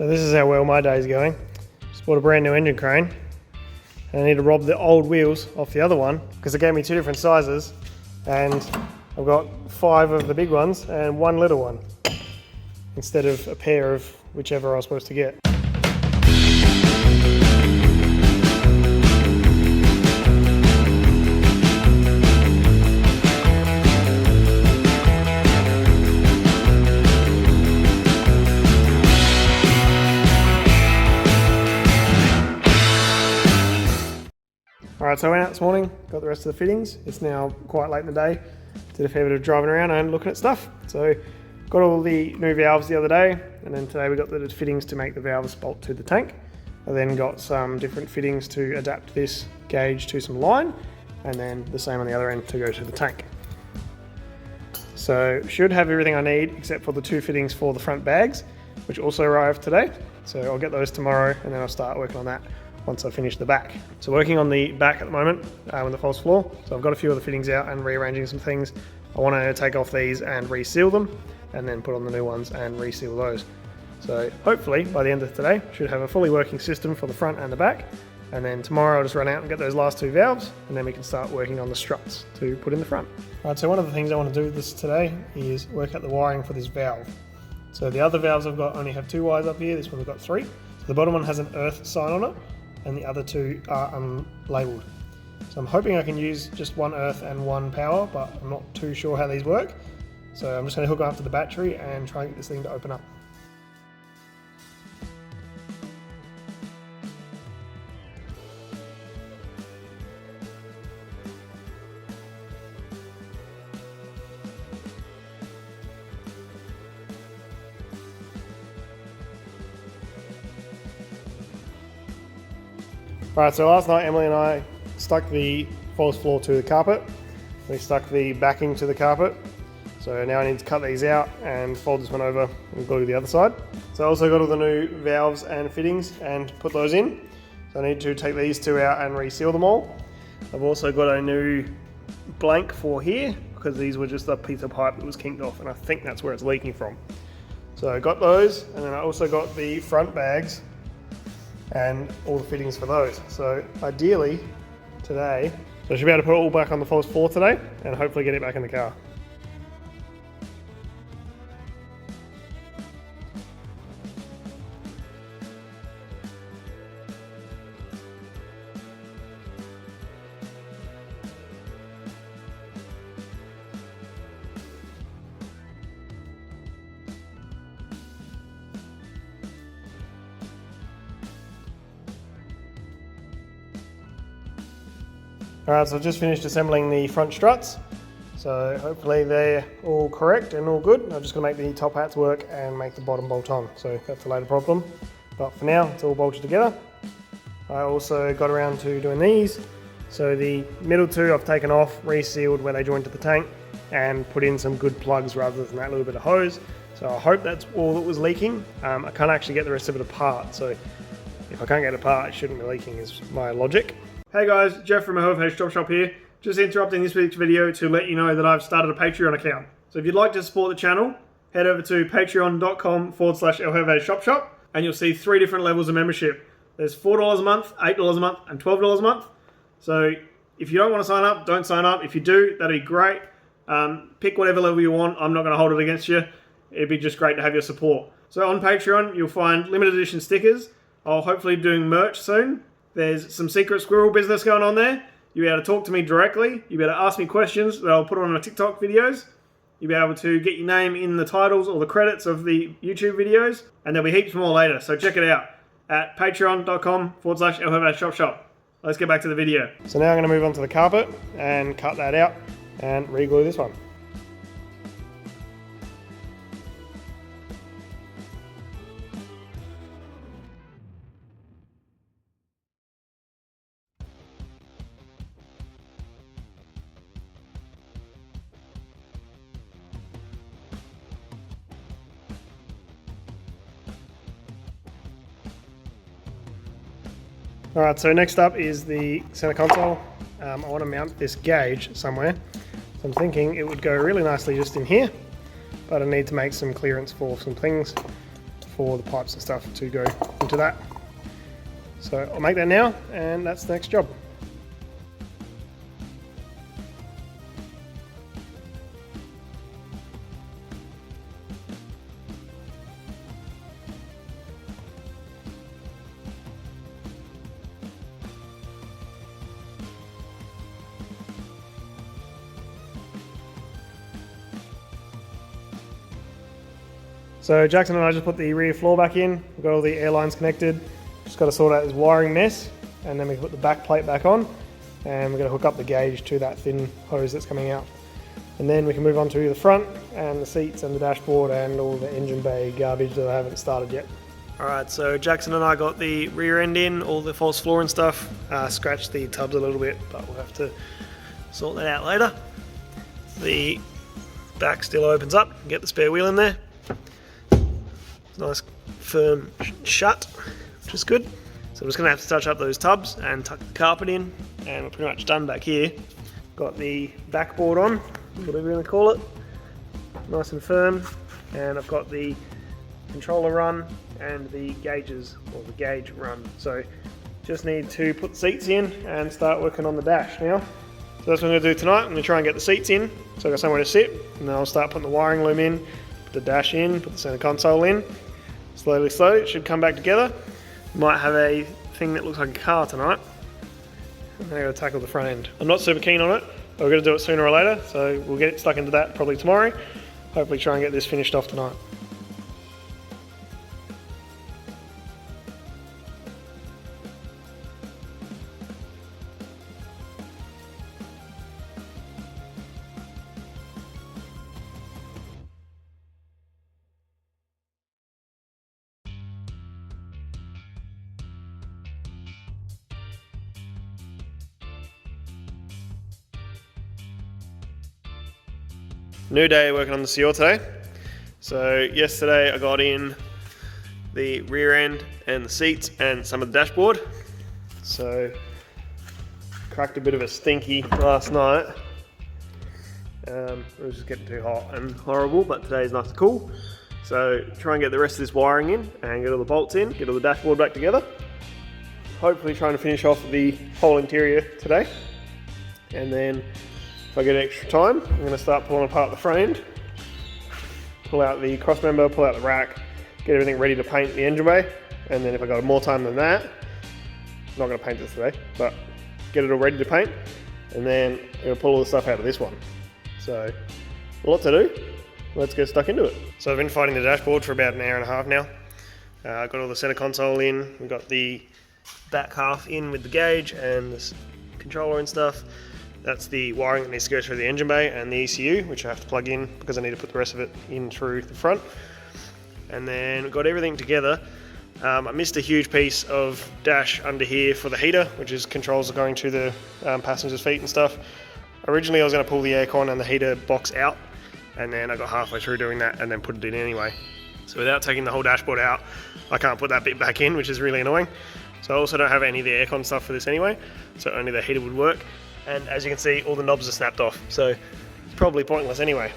So this is how well my day's going. Just bought a brand new engine crane and I need to rob the old wheels off the other one because it gave me two different sizes and I've got 5 of the big ones and 1 little one instead of a pair of whichever I was supposed to get. Alright, so I went out this morning, got the rest of the fittings. It's now quite late in the day. Did a fair bit of driving around and looking at stuff. So got all the new valves the other day, and then today we got the fittings to make the valves bolt to the tank. I then got some different fittings to adapt this gauge to some line, and then the same on the other end to go to the tank. So should have everything I need except for the 2 fittings for the front bags, which also arrived today. So I'll get those tomorrow and then I'll start working on that once I finish the back. So working on the back at the moment with the false floor. So I've got a few of the fittings out and rearranging some things. I want to take off these and reseal them and then put on the new ones and reseal those. So hopefully by the end of today, should have a fully working system for the front and the back. And then tomorrow I'll just run out and get those last 2 valves and then we can start working on the struts to put in the front. Alright, so one of the things I want to do with this today is work out the wiring for this valve. So the other valves I've got only have 2 wires up here, this one's got 3. So the bottom one has an earth sign on it, and the other 2 are unlabeled. So I'm hoping I can use just 1 earth and 1 power, but I'm not too sure how these work. So I'm just going to hook them up to the battery and try and get this thing to open up. Alright, so last night Emily and I stuck the false floor to the carpet. We stuck the backing to the carpet. So now I need to cut these out and fold this one over and glue the other side. So I also got all the new valves and fittings and put those in. So I need to take these 2 out and reseal them all. I've also got a new blank for here because these were just a piece of pipe that was kinked off and I think that's where it's leaking from. So I got those, and then I also got the front bags and all the fittings for those. So ideally today, so I should be able to put it all back on the false floor today and hopefully get it back in the car. Alright, so I've just finished assembling the front struts. So hopefully they're all correct and all good. I'm just going to make the top hats work and make the bottom bolt on. So that's a later problem. But for now, it's all bolted together. I also got around to doing these. So the middle 2 I've taken off, resealed where they join to the tank, and put in some good plugs rather than that little bit of hose. So I hope that's all that was leaking. I can't actually get the rest of it apart. So if I can't get it apart, it shouldn't be leaking is my logic. Hey guys, Jeff from Daihatsu Cuore here. Just interrupting this week's video to let you know that I've started a Patreon account. So if you'd like to support the channel, head over to patreon.com/shop and you'll see 3 different levels of membership. There's $4 a month, $8 a month, and $12 a month. So if you don't want to sign up, don't sign up. If you do, that'd be great. Pick whatever level you want. I'm not going to hold it against you. It'd be just great to have your support. So on Patreon, you'll find limited edition stickers. I'll hopefully be doing merch soon. There's some secret squirrel business going on there. You'll be able to talk to me directly. You'll be able to ask me questions that I'll put on my TikTok videos. You'll be able to get your name in the titles or the credits of the YouTube videos. And there'll be heaps more later. So check it out at patreon.com/shop. Let's get back to the video. So now I'm going to move on to the carpet and cut that out and re-glue this one. Alright, so next up is the center console. I want to mount this gauge somewhere. So I'm thinking it would go really nicely just in here, but I need to make some clearance for some things for the pipes and stuff to go into that. So I'll make that now, and that's the next job. So Jackson and I just put the rear floor back in. We've got all the air lines connected. Just got to sort out this wiring mess, and then we can put the back plate back on, and we're going to hook up the gauge to that thin hose that's coming out. And then we can move on to the front and the seats and the dashboard and all the engine bay garbage that I haven't started yet. Alright, so Jackson and I got the rear end in, all the false floor and stuff. Scratched the tubs a little bit, but we'll have to sort that out later. The back still opens up, get the spare wheel in there. Nice firm shut, which is good. So I'm just going to have to touch up those tubs and tuck the carpet in, and we're pretty much done back here. Got the backboard on, whatever you want to call it, nice and firm, and I've got the controller run and the gauges, or the gauge run. So just need to put the seats in and start working on the dash now. So that's what I'm going to do tonight. I'm going to try and get the seats in so I've got somewhere to sit, and then I'll start putting the wiring loom in, put the dash in, put the center console in. Slowly, it should come back together. Might have a thing that looks like a car tonight. And then I've got to tackle the front end. I'm not super keen on it, but we're going to do it sooner or later, so we'll get it stuck into that probably tomorrow. Hopefully try and get this finished off tonight. New day working on the Cuore today. So yesterday I got in the rear end and the seats and some of the dashboard. So cracked a bit of a stinky last night. It was just getting too hot and horrible, but today's nice and cool. So try and get the rest of this wiring in and get all the bolts in, get all the dashboard back together. Hopefully trying to finish off the whole interior today. And then if I get extra time, I'm going to start pulling apart the front end, pull out the cross member, pull out the rack, get everything ready to paint the engine bay, and then if I got more time than that, I'm not going to paint this today, but get it all ready to paint, and then I'm going to pull all the stuff out of this one. So, a lot to do. Let's get stuck into it. So I've been fighting the dashboard for about an hour and a half now. I've got all the center console in, we've got the back half in with the gauge and the controller and stuff. That's the wiring that needs to go through the engine bay and the ECU, which I have to plug in because I need to put the rest of it in through the front. And then got everything together. I missed a huge piece of dash under here for the heater, which is controls going to the passenger's feet and stuff. Originally I was going to pull the aircon and the heater box out, and then I got halfway through doing that and then put it in anyway. So without taking the whole dashboard out, I can't put that bit back in, which is really annoying. So I also don't have any of the aircon stuff for this anyway, so only the heater would work. And as you can see, all the knobs are snapped off, so it's probably pointless anyway.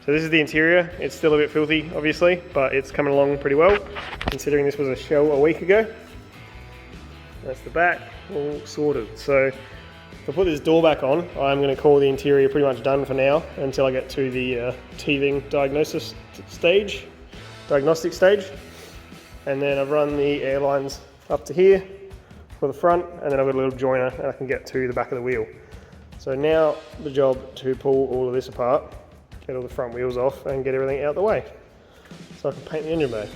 So this is the interior. It's still a bit filthy, obviously, but it's coming along pretty well, considering this was a shell a week ago. That's the back, all sorted. So if I put this door back on, I'm going to call the interior pretty much done for now, until I get to the teething diagnostic stage. And then I've run the air lines up to here for the front, and then I've got a little joiner and I can get to the back of the wheel. So now the job to pull all of this apart, get all the front wheels off and get everything out the way so I can paint the engine bay.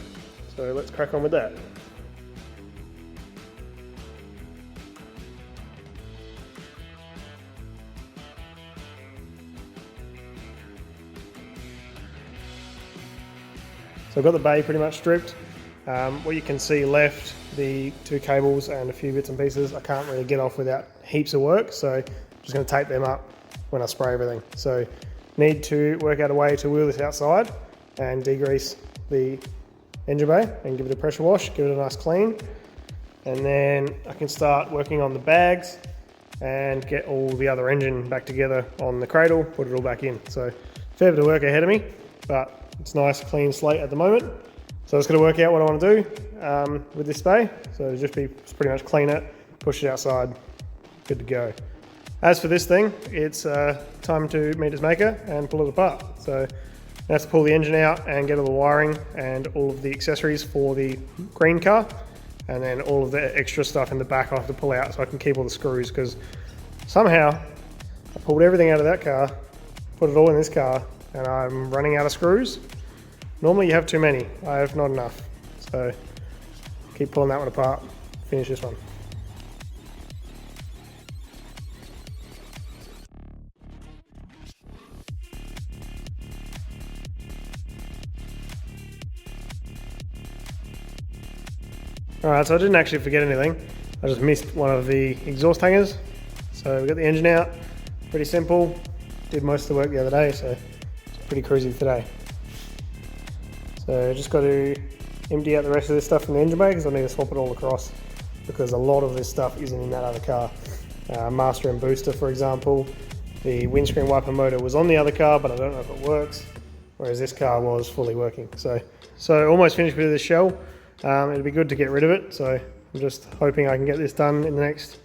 So let's crack on with that. So I've got the bay pretty much stripped. What you can see left, the two cables and a few bits and pieces, I can't really get off without heaps of work, so I'm just going to tape them up when I spray everything. So need to work out a way to wheel this outside and degrease the engine bay and give it a pressure wash, give it a nice clean, and then I can start working on the bags and get all the other engine back together on the cradle, put it all back in. So fair bit of work ahead of me, but it's nice clean slate at the moment. So I'm just going to work out what I want to do with this spay. So just pretty much clean it, push it outside, good to go. As for this thing, it's time to meet its maker and pull it apart. So I have to pull the engine out and get all the wiring and all of the accessories for the green car, and then all of the extra stuff in the back I have to pull out so I can keep all the screws, because somehow I pulled everything out of that car, put it all in this car, and I'm running out of screws. Normally you have too many, I have not enough. So keep pulling that one apart, finish this one. Alright, so I didn't actually forget anything. I just missed one of the exhaust hangers. So we got the engine out, pretty simple. Did most of the work the other day, so it's pretty cruisy today. So just got to empty out the rest of this stuff from the engine bay, because I need to swap it all across, because a lot of this stuff isn't in that other car. Master and booster, for example. The windscreen wiper motor was on the other car, but I don't know if it works, whereas this car was fully working. So almost finished with the shell. It'd be good to get rid of it, so I'm just hoping I can get this done in the next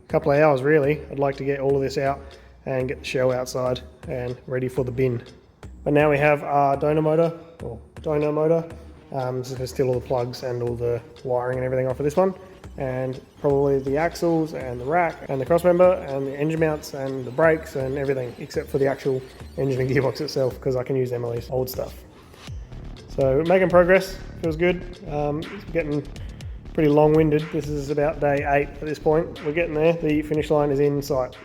couple of hours really. I'd like to get all of this out and get the shell outside and ready for the bin. But now we have our donor motor. This is going to steal all the plugs and all the wiring and everything off of this one, and probably the axles and the rack and the crossmember and the engine mounts and the brakes and everything, except for the actual engine and gearbox itself, because I can use Emily's old stuff. So making progress, feels good. It's getting pretty long-winded. This is about day 8 at this point. We're getting there, the finish line is in sight.